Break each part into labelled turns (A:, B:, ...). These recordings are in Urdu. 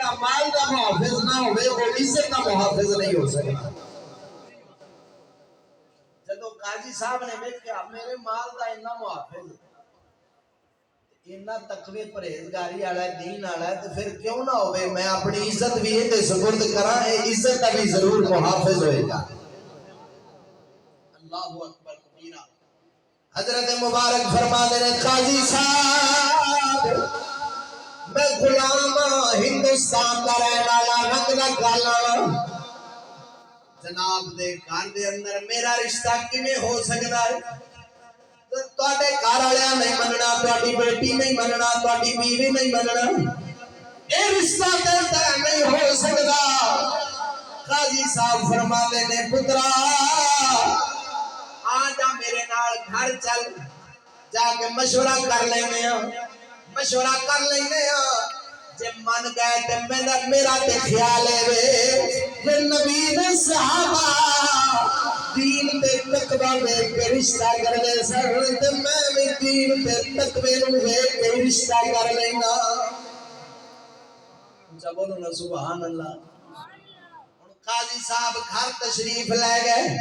A: جڑا مال دا محافظ نہ ہوئے وہ عزت دا محافظ نہیں ہو سکتا جدو قاضی صاحب نے دیکھا میرے مال دا اتنا محافظ اتنا تقوی پرہیزگاری والا دین والا تو پھر کیوں نہ ہوئے میں اپنی عزت بھی یہ سپرد کراں عزت کا بھی ضرور محافظ ہوئے گا اللہ اکبر کبیرہ حضرت مبارک فرما دے رہے قاضی صاحب میں غلام ہندوستان کا رہنا لا رنگ دا کالا جناب دے گھر دے اندر میرا رشتہ کیویں ہو سکدا ہے تواڈے گھر والےاں نہیں مننا تواڈی بیٹی نہیں مننا تواڈی بیوی نہیں مننا اے رشتہ تے نہیں ہو سکدا قاضی صاحب فرماتے نے پترا آ جا میرے نال گھر چل جا کے مشورہ کر لینے مشورہ کر لینے جے من گئے تے میرا تے خیال ہے کہ نبی نے صحابہ دین تے تقوی ویکھ کے رشتہ کر دے سن تے میں بھی دین تے تقوی نوں ویکھ کے رشتہ کر لینا جب بولو نا سبحان اللہ ہن قاضی صاحب گھر تشریف لے گئے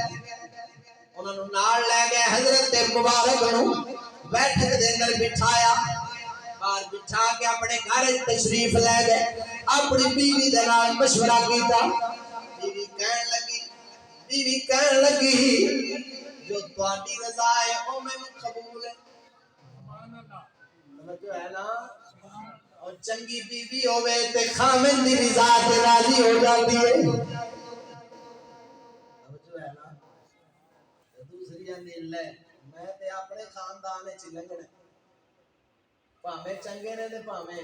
A: انہاں نوں نال لے گئے حضرت مبارک نوں بیٹھک دے اندر بٹھایا باہر بٹھا کے اپنے گھر تشریف لے گئے اپنی بیوی دے نال مشورہ کیتا بیوی کہن لگی جو تواڈی رضا ہے او مینوں قبول ہے سمجھو ہے نا اور چنگی بیوی ہوے تے خاوند دی رضا تے راضی ہو جاندی ہے سمجھو ہے نا دوسری اندی لے میں تے اپنے خاندان وچ لنگنا پاویں چنگے نے تے پاویں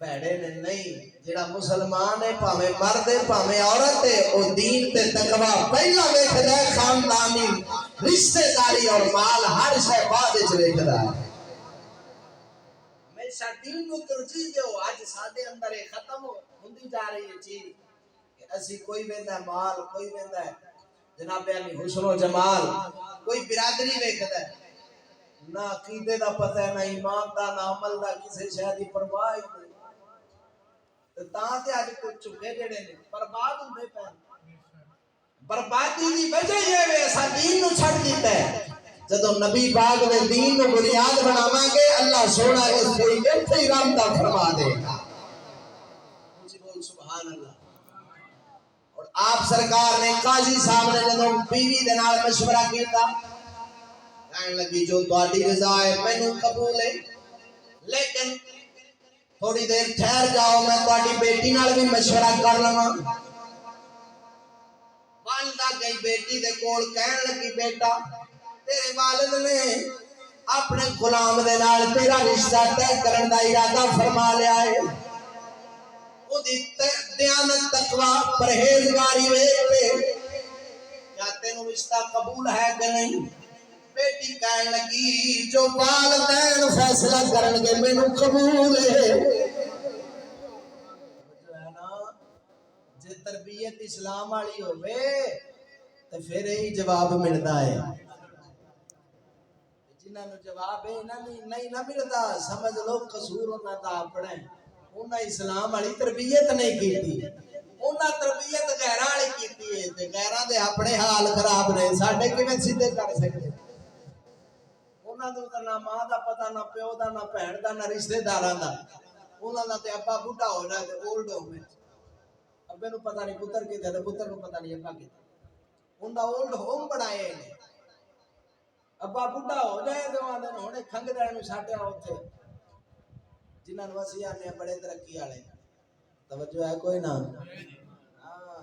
A: بھڑے نے نہیں جڑا مسلمان ہے پاویں مرد ہے پاویں عورت ہے او دین تے تقوی پہلا ویکھدا ہے خاندانی رشتہ داری اور مال ہر شے بعد وچ ویکھدا ہے ہمیشہ دین نوں ترجیح دیو اج ساڈے اندر یہ ختم ہوندی جا رہی ہے چیز کہ اسی کوئی ویندا مال کوئی ویندا ہے جناب علی حسن و جمال کوئی برادری ویکھدا ہے نہ عقیدے دا پتہ ہے نہ ایمان دا نہ عمل دا کسے شے دی پرواہ ہی نہیں تاں تے اج کچھ چکے جڑے نے برباد ہوندے پے بربادی دی وجہ یہ ہے اسا دین نو چھڈ دیتا ہے جدوں نبی پاک نے دین نو بنیاد بناواں گے اللہ سونا اس کو ایتھے ہی رحمت فرما دے گا بول سبحان اللہ اور آپ سرکار نے قاضی صاحب نے جدوں بیوی دے نال مشورہ کیتا کہنے لگی جو تواڈی رضا ہے مینوں قبول ہے لیکن تھوڑی دیر ٹھہر جاؤ میں تواڈی بیٹی نال بھی مشورہ کر لواں والدہ گئی بیٹی دے کول کہن لگی بیٹا تیرے والد نے اپنے غلام دے نال تیرا رشتہ طے کرن دا ارادہ فرما لیا ہے او دی دیانت تقوی پرہیزگاری ویکھ کے کیا تینوں رشتہ قبول ہے کہ نہیں بیٹی کہن لگی جو والدین فیصلہ کرن گے مینوں قبول ہے جے تربیت اسلام والی ہوے تے پھر یہی جواب ملدا ہے جنہاں نوں جواب ہے نہیں نہ ملدا سمجھ لو قصور انہاں دا اپنا ہے انہاں اسلام والی تربیت نہیں کیتی انہاں تربیت غیراں والی کیتی ہے تے غیراں دے اپنے حال خراب نے ساڈے کیویں سیدھے کر سکدے انہاں نوں تے نہ ماں دا پتہ نہ پیو دا نہ بہن دا نہ رشتہ داراں دا انہاں دا تے ابا بڈھا ہو جائے تے اولڈ ہوے ابے نوں پتہ نہیں پتر کیتے تے پتر نوں پتہ نہیں ابا کیتے انہاں اولڈ ہوم بنائے نے ابا بڈھا ہو جائے تے آندے نے ہنے کھنگدڑ نوں ساٹیا اوتھے جنہاں نوں اسی آنے بڑے ترقی والے توجہ ہے کوئی نہ ہاں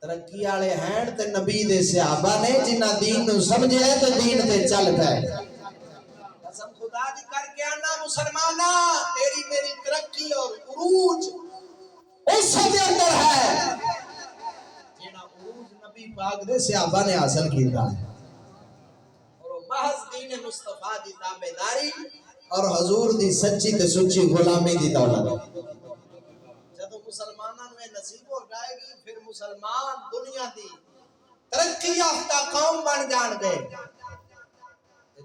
A: ترقی والے ہیں تے نبی دے صحابہ نے جنہاں دین نوں سمجھیا تے دین تے چل پئے قسم خدا دی کر کے آنا مسلمانا تیری میری ترقی اور عروج اس دے اندر ہے جیڑا عروج نبی پاک دے صحابہ نے حاصل کیتا ہے اور محض دین مصطفیٰ دی تابعداری اور حضور دی سچی تے سچی غلامی دی دولت جدوں مسلماناں نوں نصیب ہو جائے گی پھر مسلمان دنیا دی ترقی یافتہ قوم بن جان گے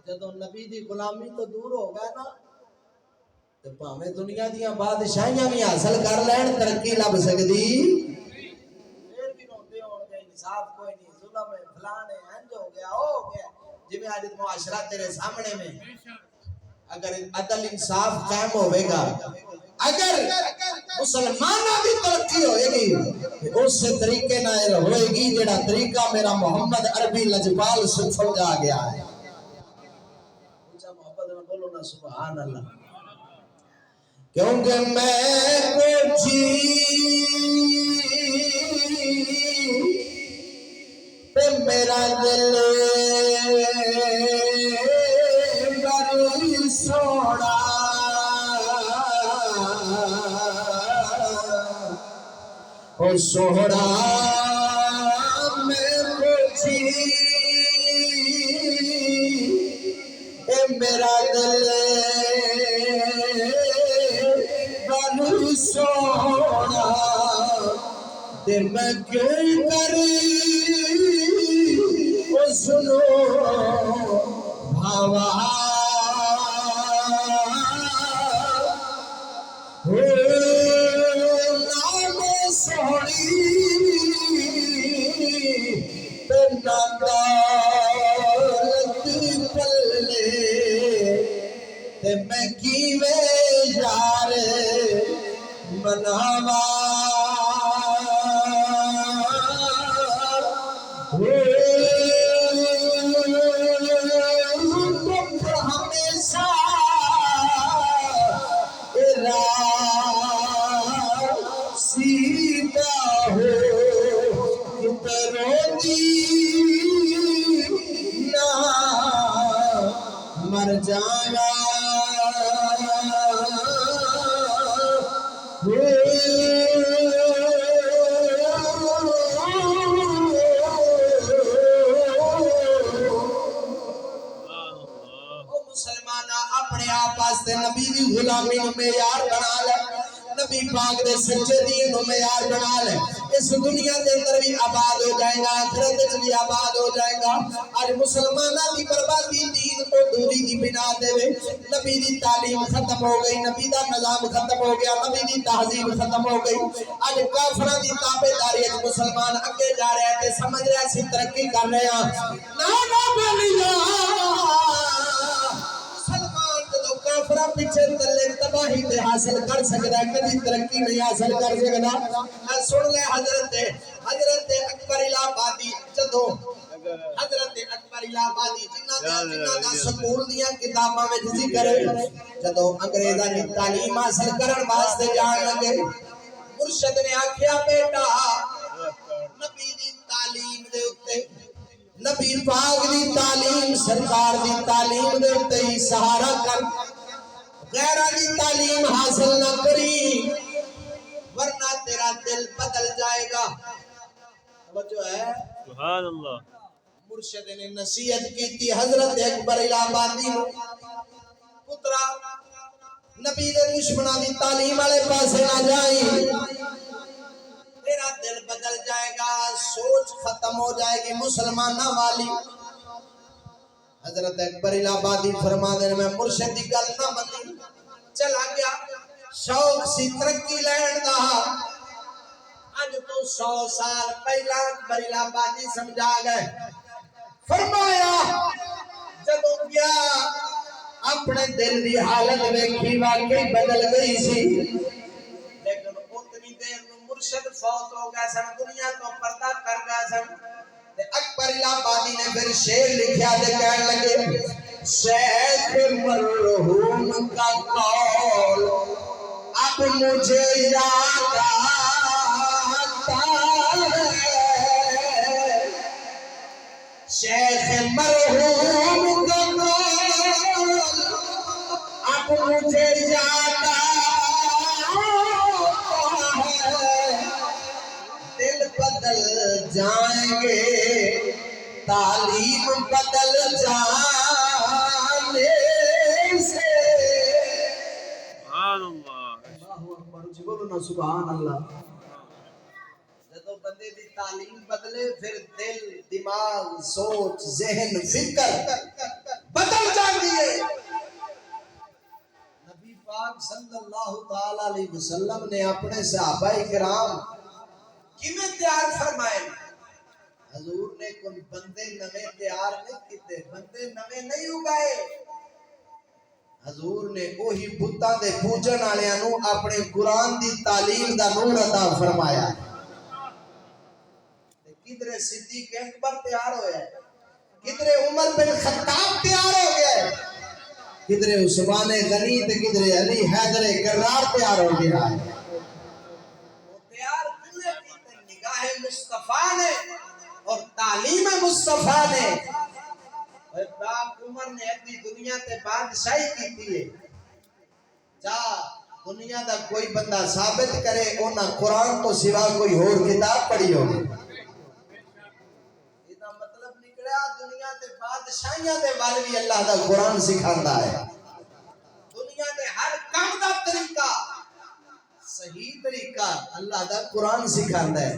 A: جدوں نبی دی غلامی تو دور ہو گئے نا تے تے بھاویں دنیا دیاں بادشاہیاں بھی حاصل کر لین ترقی لب سکدی پھر بھی روندے ہون گے انصاف کوئی نہیں ظلم ہے فلان ہے انج ہو گیا او ہو گیا جویں اج معاشرہ تیرے سامنے میں اگر عدل انصاف قائم ہوے گا اگر مسلمانوں کی ترقی ہوئے گی اس طریقے نال ہوئے گی جڑا طریقہ میرا محمد عربی لجپال سمجھا گیا ہے اونچا محبت نہ بولو نا سبحان اللہ کیونکہ میں کو جی تے میرا دل بڑی سوڑا او سوڑا میں کو جی اے میرا دل بڑی سوڑا تے میں کیوں کری او سنو بھاوا نام سوڑی تے دولت پلے تے میں کیویں یار مناواں ہمیشہ سیدھا ہو روندی نہ مر جاواں اپنے آپ واسطے نبی دی غلامی نو معیار بنا لے نبی پاک دے سچے دین نو معیار بنا لے اس دنیا دے اندر بھی آباد ہو جائے گا آخرت وچ بھی آباد ہو جائے گا اج مسلماناں دی بربادی دین تو دوری دی بنا دے نبی دی تعلیم ختم ہو گئی نبی دا نظام ختم ہو گیا نبی دی تہذیب ختم ہو گئی اج کافراں دی تابعداری وچ مسلمان اگے جا رہے ہیں تے سمجھ رہے ہیں ترقی کر رہے ہیں نا بولیا کافرہ پیچھے تلے تباہی تے حاصل کر سکتا ہے کبھی ترقی نہیں حاصل کر سکتا سن لے حضرت اکبر الہبادی جدو حضرت اکبر الہبادی جنہ دا سکول دیاں کتاباں وچ ذکر جدو انگریزاں دی تعلیم حاصل کرن واسطے جان لگے مرشد نے آکھیا بیٹا نبی دی تعلیم دے اوتے نبی پاک دی تعلیم سرکار دی تعلیم دے اوتے ہی سہارا کر غیرہ دی تعلیم حاصل نہ کری ورنہ تیرا دل بدل جائے گا توجہ ہے سبحان اللہ مرشد نے نصیحت کی تھی حضرت اکبر الہبادی پترا نبی دے دشمناں دی تعلیم والے پاسے نہ جائیں تیرا دل بدل جائے گا سوچ ختم ہو جائے گی مسلمانہ والی حضرت اکبر الہبادی فرما دے میں مرشد دی گل نہ منی چلا گیا شوق سی ترقی لین دا اج تو 100 سال پہلا اکبر الہبادی سمجھا گئے فرمایا جدوں گیا اپنے دل دی حالت ویکھی واقعی بدل گئی سی لیکن اتنی دیر نو مرشد فوت ہو گئے سن دنیا تو پردہ کر گئے سن اکبر الہبادی نے پھر شعر لکھیا تے کہنے لگے شیخ مرحوم کا قول اب مجھے یاد آتا ہے شیخ مرحوم کا قول اب مجھے یاد دل بدل جائیں گے تعلیم بدل جانے سے سبحان اللہ اللہ اکبر جی بولو نا سبحان اللہ جدو بندے دی تعلیم بدلے پھر دل دماغ سوچ ذہن فکر بدل جاندی ہے نبی پاک صلی اللہ تعالی علیہ وسلم نے اپنے صحابہ کرام کیویں تیار فرمائے؟ حضور نے کوئی بندے نویں تیار نہیں کیتے، بندے نویں نہیں اگائے، حضور نے وہی بتاں دے پوجن والےاں نو اپنے قرآن دی تعلیم دا نور عطا فرمایا۔ کدھر صدیق اکبر تیار ہویا ہے، کدھر عمر بن خطاب تیار ہو گیا ہے، کدھر عثمان غنی تے کدھر علی حیدر کرار تیار ہو گیا ہے۔ وہ تیار کنے کیتے؟ نگاہ مصطفیٰ نے اور تعلیم مصطفیٰ نے۔ اور پاک عمر نے ادھی دنیا تے بادشاہی کیتی ہے، جا دنیا دا کوئی بندہ ثابت کرے انہاں قرآن تو سوا کوئی اور کتاب پڑھی ہوگی۔ یہ مطلب نکلیا دنیا تے بادشاہیاں دے وال بھی اللہ دا قرآن سکھاندا ہے۔ دنیا دے ہر کام دا طریقہ صحیح طریقہ اللہ دا قرآن سکھاندا ہے۔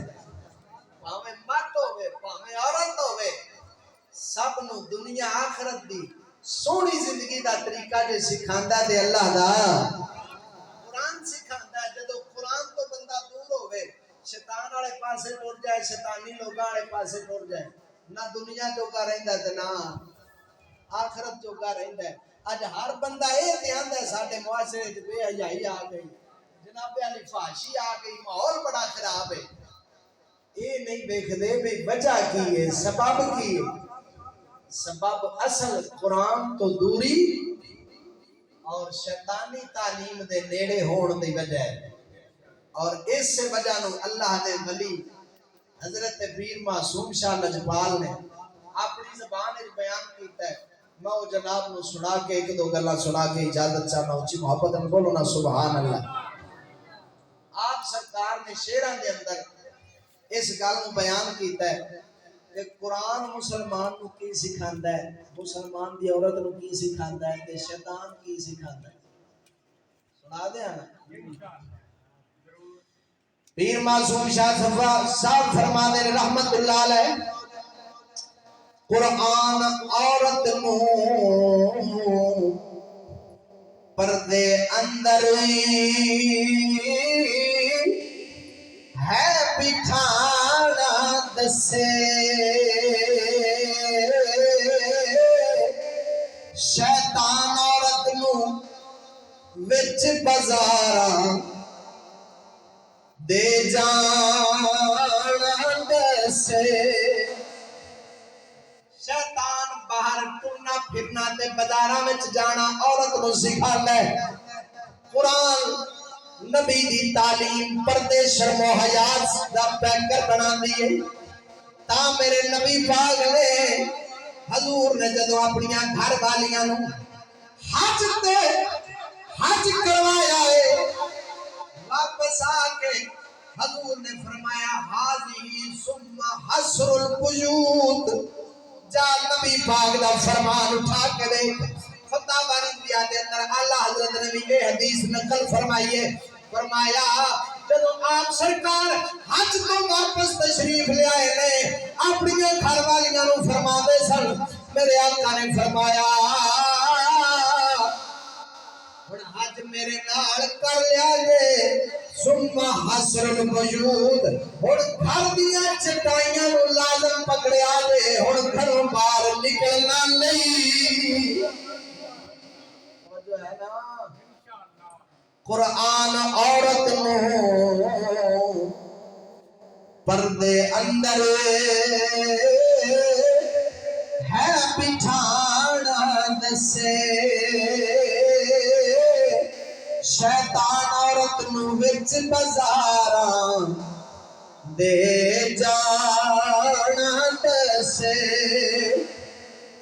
A: پاویں مرد ہوے پاویں عورت ہوے، سب نو دنیا آخرت دی سونی زندگی دا طریقہ جو سکھاندا تے اللہ دا قرآن سکھاندا ہے۔ جدو قرآن تو بندہ دور ہوے، شیطان والے پاسے ٹر جائے، شیطانی لوگاں والے پاسے ٹر جائے، نہ دنیا جوگا رہندا تے نہ آخرت جوگا رہندا ہے۔ اج ہر بندہ یہ دھیان ہے ساڈے معاشرے وچ بے حیائی آ گئی، جناب علی فحاشی آ گئی، ماحول بڑا خراب ہے۔ یہ نہیں دیکھتے بھی وجہ کی ہے، سبب کی ہے۔ سبب اصل قرآن تو دوری اور شیطانی تعلیم دے نیڑے ہون دی وجہ ہے۔ اور اس سے وجہ نو اللہ دے ولی حضرت پیر معصوم شاہ لجپال نے اپنی زبان وچ بیان کیتا ہے۔ میں وہ جناب نو سنا کے ایک دو گلاں سنا کے اجازت چاہنا، اچھی محبت نال بولو نا سبحان اللہ۔ آپ سرکار نے شعراں دے اندر اس گل نو بیان کیتا ہے کہ قرآن مسلمان نو کی سکھاندا ہے، مسلمان دی عورت نو کی سکھاندا ہے تے شیطان کی سکھاندا ہے۔ سنا دیاں نا پیر معصوم شاہ صاحب فرماندے نے رحمت اللہ علیہ، قرآن عورت نو پردے اندر ہے بٹھانا دسے، شیطان عورت نو وچ بازاراں دے جانا دسے۔ شیطان باہر ٹرنا پھرنا تے بازاراں وچ جانا عورت نو سکھاندا ہے۔ قرآن نبی دی تعلیم پردے شرم و حیا دا پیکر بنا دیئے۔ تا میرے نبی پاک نے حضور نے جدو اپنی گھر والیاں نو حج کروایا ہے، واپس آ کے حضور نے فرمایا حاضی ثم حسر البیوت، جا نبی پاک دا فرمان اٹھا کے دیکھ۔ فتح باری دیا دے اندر اللہ حضرت نے بھی یہ حدیث نقل فرمائیے، فرمایا جب آپ سرکار حج تو واپس تشریف لے آئے نے، اپنی گھر والیاں نو فرما دے سن، میرے آقا نے فرمایا ہن حج میرے نال کر لیا جے، ثم حسر البیوت، ہن گھر دیاں چٹائیاں نو لازم پکڑیا جے، ہن گھروں باہر نکلنا نہیں۔ جو ہے نا قرآن عورت نو پردے اندر ہے بٹھانا دسے، شیطان عورت نو وچ بازاراں دے جانا دسے۔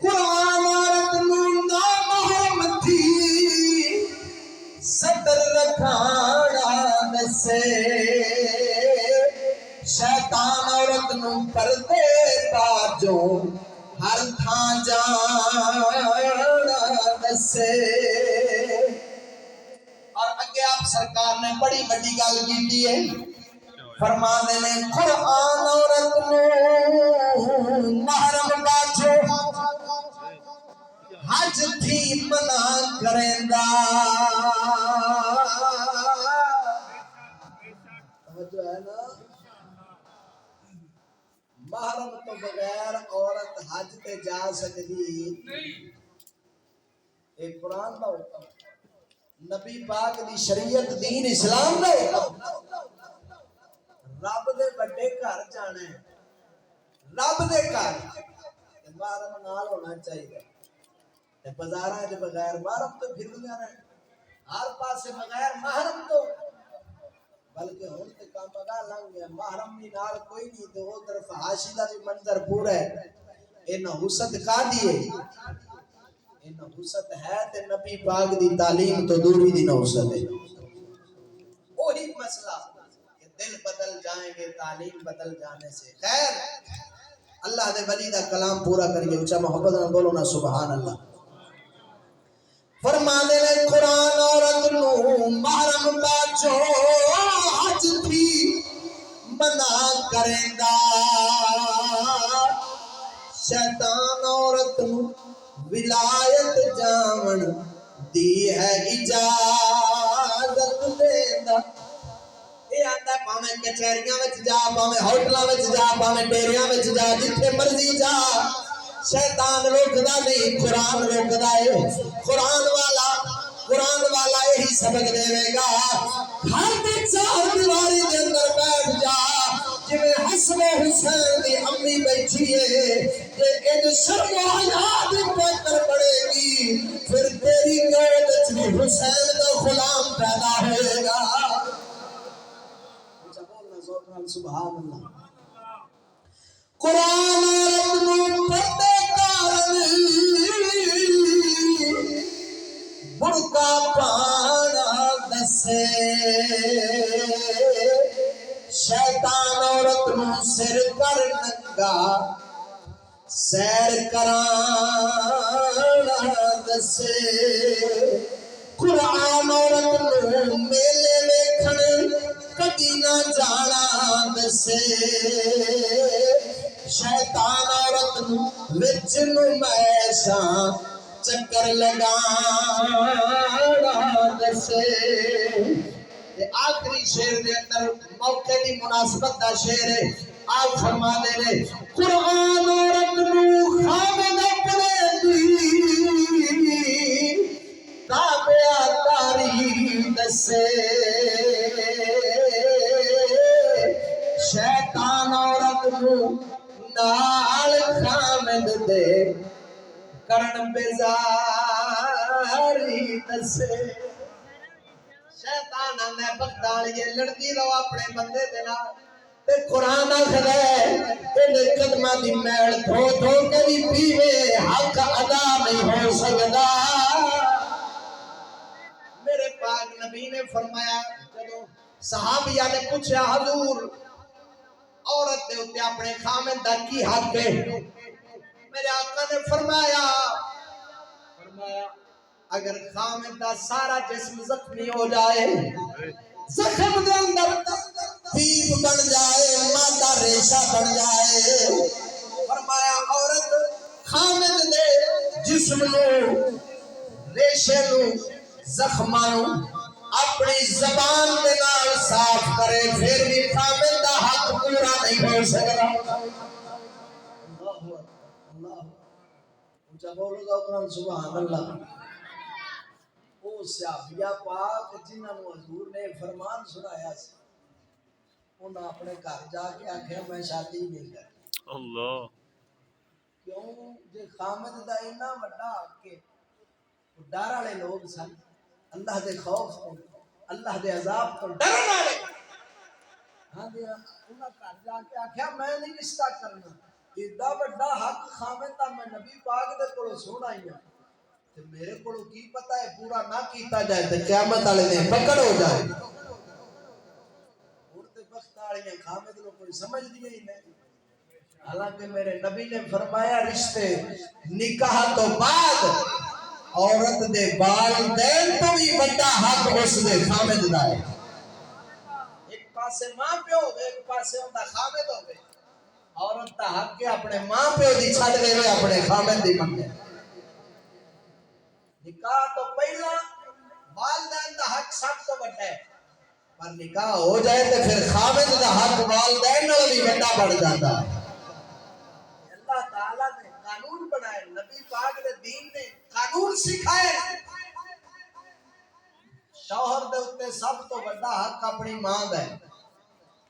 A: قرآن عورت نو نامحرم تھی صدر رکھانا دسے، شیطان عورت نو پردے تاجوں ہر تھاں جانا دسے۔ اور اگے آپ سرکار نے بڑی بڑی گل کی ہے، فرمانے نے قرآن عورت نو محرم باجو حج تھی منع کریندا توجہ ہے نا محرم تو بغیر عورت حج تے جا سکتی ایک قرآن دا حکم نبی پاک دی شریعت دین اسلام دا حکم رب دے بڑے گھر جانا ہے رب دے گھر محرم نال ہونا چاہیے بازاراں دے بغیر محرم تو پھردیاں رہن ہر پاسے بغیر محرم تو بلکہ ہن تے کام اگا لنگ گیا محرم بھی نال کوئی نہیں تو او طرف حاشی دا بھی منظر پورا ہے انہاں حسد کا دیے انہاں حسد ہے تے نبی پاک دی تعلیم تو دوری دی نہ حسد ہے وہی مسئلہ کہ دل بدل جائیں گے تعلیم بدل جانے سے خیر اللہ دے ولی دا کلام پورا کریے اونچا محبت نال بولو نا سبحان اللہ فرمانے نے قرآن عورت نو محرم باچو حج تھی منع کریندا شیطان عورت نو ولایت جاون دی ہے اجازت دیندا اے آندا پاویں کچہریاں وچ جا پاویں ہوٹلاں وچ جا پاویں ڈیریاں وچ جا جتھے مرضی جا شیطان روکدا نہیں قرآن روکدا ہے قرآن والا یہی سبق دے گا گھر دے چار دیواری دے اندر بیٹھ جا جویں حسن حسین دی امی بیٹھی ہے تے ان شرم و حیا دی پتر پڑے گی پھر تیری گود وچ بھی حسین دا غلام پیدا ہوئے گا سبحان اللہ قرآن عورت نو پردے کارن برقع پانا دسے شیطان عورت نو سر کر ننگا سیر کرانا دسے قرآن عورت نو میلے ویکھن کدی نہ جانا دسے شیطان عورت نو وچ نمائشاں چکر لگانا دسے آخری شعر دے اندر موقع دی مناسبت دا شعر ہے آپ فرما دے رہے قرآن عورت نو خامد اپنے دی تابعہ داری دسے شیطان عورت نو نال خامد دے کرن بیزاری دسے شیطان میں بغدالیے لڑدی رہو اپنے بندے دے نال تے قرآن آخر ہے تیرے قدمہ دی میل دھو دھو کے بھی پیوے حق ادا نہیں ہو سکتا میرے پاک نبی نے فرمایا جدو صحابیہ نے پوچھا حضور عورت دے ہوتے اپنے خامن دا کی حق ہے میرے آقا نے فرمایا اگر خامن دا سارا جسم زخمی ہو جائے زخم دے اندر پیپ بن جائے مادہ ریشہ بن جائے فرمایا عورت خامن دے جسم نو ریشے نو زخمانو اپنی زبان دے نال صاف کرے پھر بھی خامن دا حق پورا نہیں ہو سکتا اللہ اونچا بولو گا اکرام سبحان اللہ او صحابیہ پاک جنہاں نو حضور نے فرمان سنایا سی انہاں اپنے گھر جا کے آکھیا میں شادی نہیں کرنی اللہ کیوں جے خامد دا اتنا بڑا حق کے ڈر والے لوگ سن اللہ دے خوف تو اللہ دے عذاب تو ڈرن والے ہاں جی انہاں گھر جا کے آکھیا میں نہیں رشتہ کرنا ایڈا بڑا حق خامد دا میں نبی پاک دے کولوں سن آئی ہوں تے میرے کولوں کی پتہ ہے پورا نہ کیتا جائے تے قیامت والے دن پکڑ ہو جائے ہن تے بخت والیاں خامد نو کوئی سمجھ دی ہی نہیں حالانکہ میرے نبی نے فرمایا رشتے نکاح تو بعد عورت دے والدین تو بھی بڑا حق اس دے خامد دا ہے ایک پاسے ماں پیو ایک پاسے اوندا خامد ہوے عورت دا حق ہے اپنے ماں پیو دی چھڈ دے اپنے خامد دی منگے نکاح تو پہلا والدین دا حق سب تو بڑا ہے، پر نکاح ہو جائے تو پھر خاوند دا حق والدین نال بھی بڑا بڑھ جاتا ہے۔ اللہ تعالیٰ نے قانون بنائے، نبی پاک نے دین نے قانون سکھائے۔ شوہر دے اوتے سب تو بڑا حق اپنی ماں دا ہے،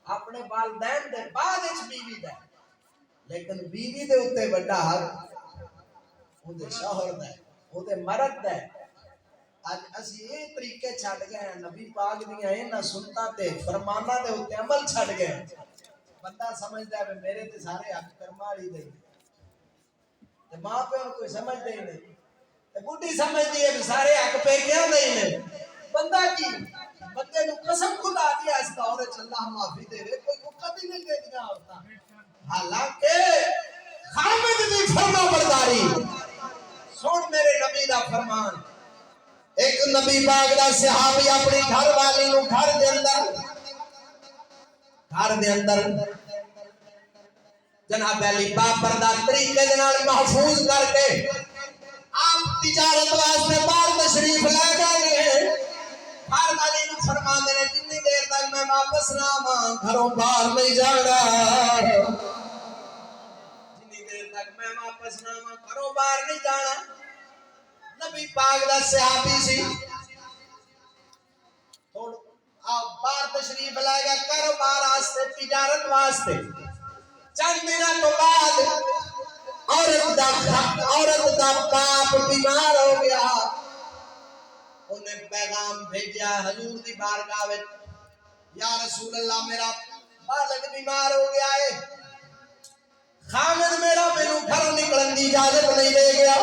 A: اپنے والدین دے بعد وچ بیوی دا ہے، لیکن بیوی دے اوتے بڑا حق اودے شوہر دا ہے، اودے مرد دا ہے۔ اج اسی یہ طریقے چھڈ گئے ہیں، نبی پاک دیاں انہاں سنتاں تے فرماناں دے اوتے عمل چھڈ گئے۔ بندہ سمجھدا ہے میرے تے سارے حق کرما والی دے، تے ماں پیو کوئی سمجھدے ہی نہیں، تے بڈھی سمجھدی ہے سارے حق پہ کیوں نہیں نے۔ بندہ کی بندے نو قسم خدا دی واسطہ اور اللہ معافی دے وے، کوئی وقت ہی نہیں دے دیا عورتاں، حالانکہ خامد دی فرما برداری سن میرے نبی دا فرمان۔ ایک نبی پاک دا صحابی اپنی گھر والی نو گھر دے اندر جناب علی باپردہ طریقے دے نال محفوظ کر کے آپ تجارت واسطے باہر تشریف لے گئے۔ گھر والی نو فرماندے نے جتنی دیر تک میں واپس نہ آواں گھروں باہر نہیں جانا، جتنی دیر تک میں واپس نہ آواں گھروں باہر نہیں جانا۔ نبی پاک دا صحابی سی، آپ باہر تشریف لائے گا کاروبار واسطے، تجارت واسطے۔ چند دنوں تو بعد عورت دا باپ بیمار ہو گیا، انہیں پیغام بھیجا حضور دی بارگاہ وچ، یا رسول اللہ میرا والد بیمار ہو گیا ہے، خامد میرا مینوں گھروں نکلن دی اجازت نہیں دے گیا،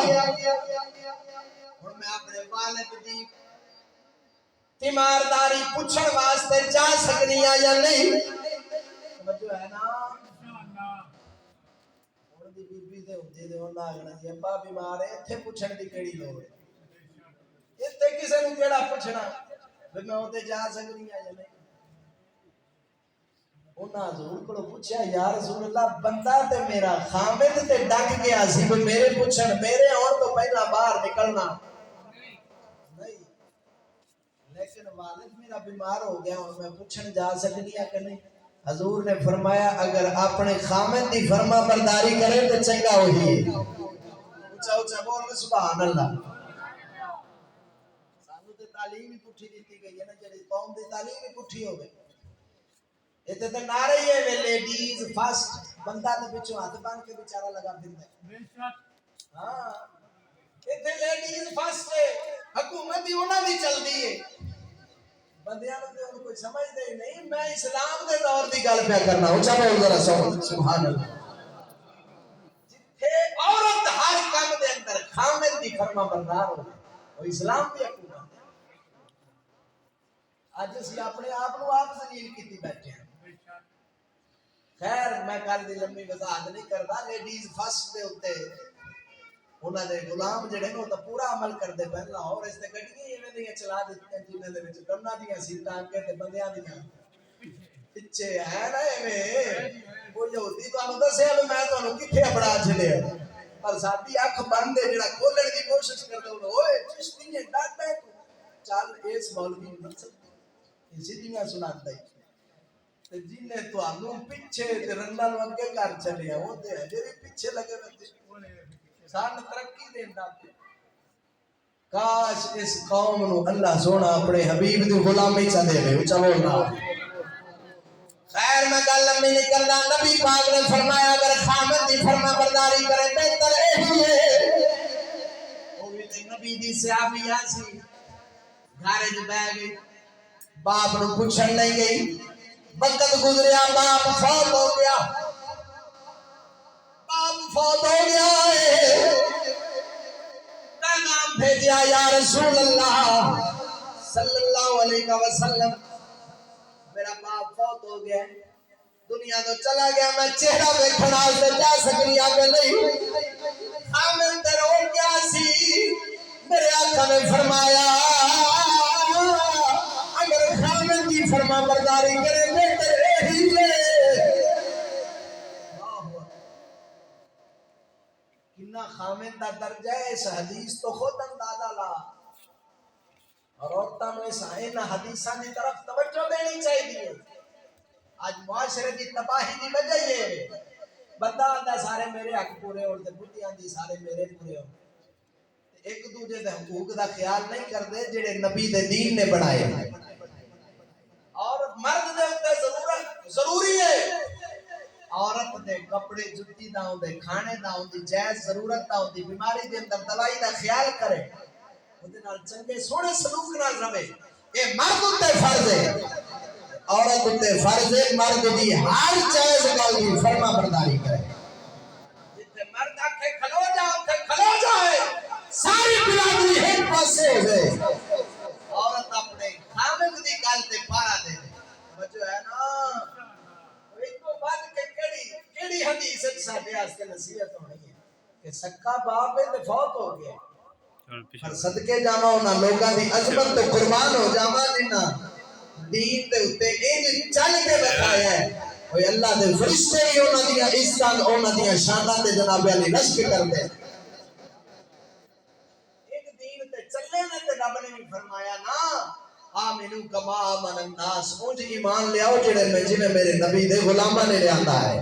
A: میں اپنے والد دی تیمارداری پوچھن واسطے جا سکنی یا نہیں؟ سمجھو ہے نا، ہن دی بی بی تے ہوندی تے انہاں آکھنا جی ابا بیمار ہے، ایتھے پوچھن دی کیڑی لوڑ ہے؟ ایتھے کسے نوں کیڑا پوچھنا کہ میں اوتے جا سکنی یا نہیں؟ انہاں حضور کو پوچھا یا رسول اللہ بندہ تے میرا خامد تے ڈک گیا سی کہ میرے پوچھن میرے اور تو پہلا باہر نکلنا نہیں، لیکن والد میرا بیمار ہو گیا اور میں پوچھن جا سکنی یا کہ نہیں؟ حضور نے فرمایا اگر اپنے خامد دی فرما برداری کرے تو چنگا وہی ہے۔ اونچا اونچا بول سبحان اللہ۔ سانو تے تعلیم ہی پٹھی دیتی گئی ہے نا، جڑی قوم دی تعلیم ہی پٹھی ہو گئی۔ ایتھے تے نعرے ہی ہے لیڈیز فرسٹ، بندہ تے پچھوں ہاتھ بن کے بیچارہ لگا دیندا ہے۔ ہاں ایتھے لیڈیز فرسٹ ہے، حکومت ہی انہاں دی چلدی ہے، بندیاں نوں تے ہن کوئی سمجھدے ہی نہیں۔ میں اسلام دے دور دی گل پیا کرنا، اونچا بول ذرا سبحان اللہ۔ جتھے عورت ہر کام دے اندر خامد دی فرما بردار ہو، وہ اسلام دی حکومت ہے۔ اج اسی اپنے آپ نو آپ ذلیل کیتی بیٹھے ہیں۔ خیر میں کل دی لمبی وضاحت نہیں کردا، لیڈیز فرسٹ دے اوتے انہاں دے غلام جڑے نے او تے پورا عمل کردے پے، لاہور اس تے گڈیاں ایویں دیاں چلا دتیاں جنہاں دے وچ گناں دیاں سیٹاں کے تے بندیاں دیاں پیچھے ہے نا ایویں کوئی یہودی تانوں دسیا کہ میں تانوں کتھے بڑا چھڑیا، پر ساڈی اکھ بند ہے جڑا کھولن دی کوشش کردا اوئے چشتی نے ڈاٹا چل اس مولوی مقصد سیدھیاں سناتا ہے تے جن نے تانوں پیچھے تے رنڈاں نوں اگے کر چلیا او تے ہجے بھی پیچھے لگے ہوئے سان ترقی دیندا پیا۔ کاش اس قوم نو اللہ سونا اپنے حبیب دی غلامی چا دے اونچا بولنا۔ خیر میں گل لمبی نہیں کرنا، نبی پاک نے فرمایا اگر خامد دی فرما برداری کرے بہتر یہی ہے۔ وہ بھی تے نبی دی صحابیہ سی، گھر وچ بیٹھ گئی، باپ نو پوچھن نہیں گئی، وقت گزریا باپ فوت ہو گیا، پیغام بھیجیا یا رسول اللہ صلی اللہ علیہ وسلم میرا باپ فوت ہو گیا، دنیا تو چلا گیا، میں چہرہ دیکھن واسطے جا سکنی کہ نہیں؟ خامد تے رو گیا سی، میرے آقا نے فرمایا اگر خامد کی فرما برداری کرے بہتر یہی ہے۔ کتنا خامن دا درجہ ہے اس حدیث تو خود اندازہ لا اور عورتوں نے اس حدیثاں کی طرف توجہ دینی چاہیے آج معاشرے کی تباہی کی وجہ یہ ہے بندہ آندا سارے میرے حق پورے ہون تے بڈھی آندی سارے میرے پورے ہون ایک دوسرے دے حقوق دا خیال نہیں کرتے جڑے نبی دے دین نے بنائے اور مرد دے اوتے ضروری ہے عورت دے کپڑے جُتی دا ہوندے کھانے دا ہوندی جائز ضرورت دا ہوندی بیماری دے اندر دوائی دا خیال کرے اودے نال چنگے سونے سلوک نال رہے اے مرد تے فرض ہے عورت تے فرض ہے مرد دی ہر جائز گل دی فرما برداری کرے جتے مرد آکھے کھلو جا اوتھے کھلو جائے ساری برادری ایک پاسے ہو جائے عورت اپنے خامد دی گل تے پارا دے وجہ ہے نا ایک تو بعد کہ کیڑی حدیث ساڈے واسطے نصیحت ہونی ہے کہ سکا باپ ہے تے فوت ہو گیا پر صدقے جاواں انہاں لوکاں دی عظمت تے قربان ہو جاواں جنہاں دین دے اوتے انج چل کے بتایا ہے اوے اللہ دے فرشتے ہی انہاں دی عزت انہاں دی شاناں تے جناب علی نشر کردے ایک دین تے چلے نے تے رب نے بھی فرمایا نا آمنو کما آمن الناس اونج ایمان لے آؤ جڑے میں جویں میرے نبی دے غلاماں نے لیا ہے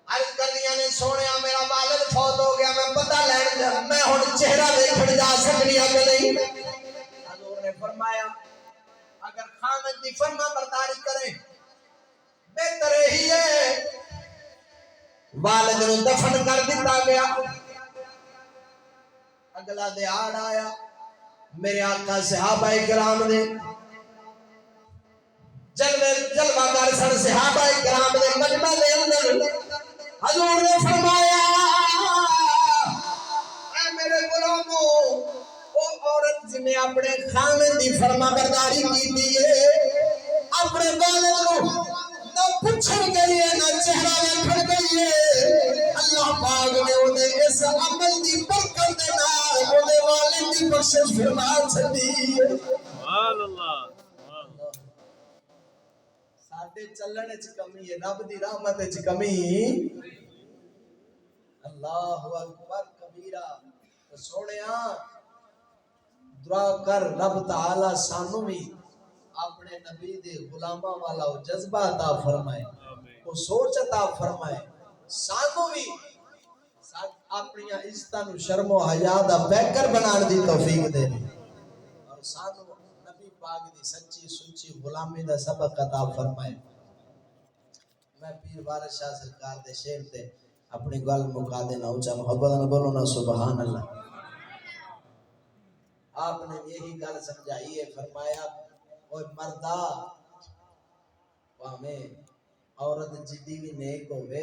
A: عرض کردیاں نے سونیا میرا والد فوت ہو گیا میں پتہ لین میں ہن چہرہ دیکھن جا سکنی ہے کہ نہیں حضور نے فرمایا اگر خامد دی فرما برداری کرے بہتر ہی ہے والد نو دفن کر دیتا گیا اگلا دیہاڑ آیا میرے آقا صحابہ کرام نے جلوہ گر سن صحابہ کرام نے مجمع دے اندر حضور نے فرمایا اے میرے غلامو او عورت جن نے اپنے خامد دی فرما برداری کی ہے اپنے والد نو نہ پوچھن گئی ہے نہ چہرہ دیکھن گئی ہے اللہ پاک نے انہیں اس عمل دی برکت دے نال اودے والد دی بخشش فرما چھڈی سبحان اللہ ساڈے چلن وچ کمی ہے رب دی رحمت وچ کمی اللہ اکبر کبیرہ سونیا دعا کر رب تعالی سانو بھی اپنے نبی دے غلاماں والا وہ جذبہ عطا فرمائے وہ سوچ عطا فرمائے سانو بھی اپنی عزتاں نو شرم و حیا دا بیکر بنان دی توفیق دے اور سانو نبی پاک دی سچی سچی غلامی دا سبق عطا فرمائے میں پیر وارث شاہ سرکار دے شعر تے اپنی گل مکا دینا اونچا محبت نال بولو نا سبحان اللہ آپ نے یہی گل سمجھائی ہے فرمایا اوے مردا پاویں عورت جدی بھی نیک ہوے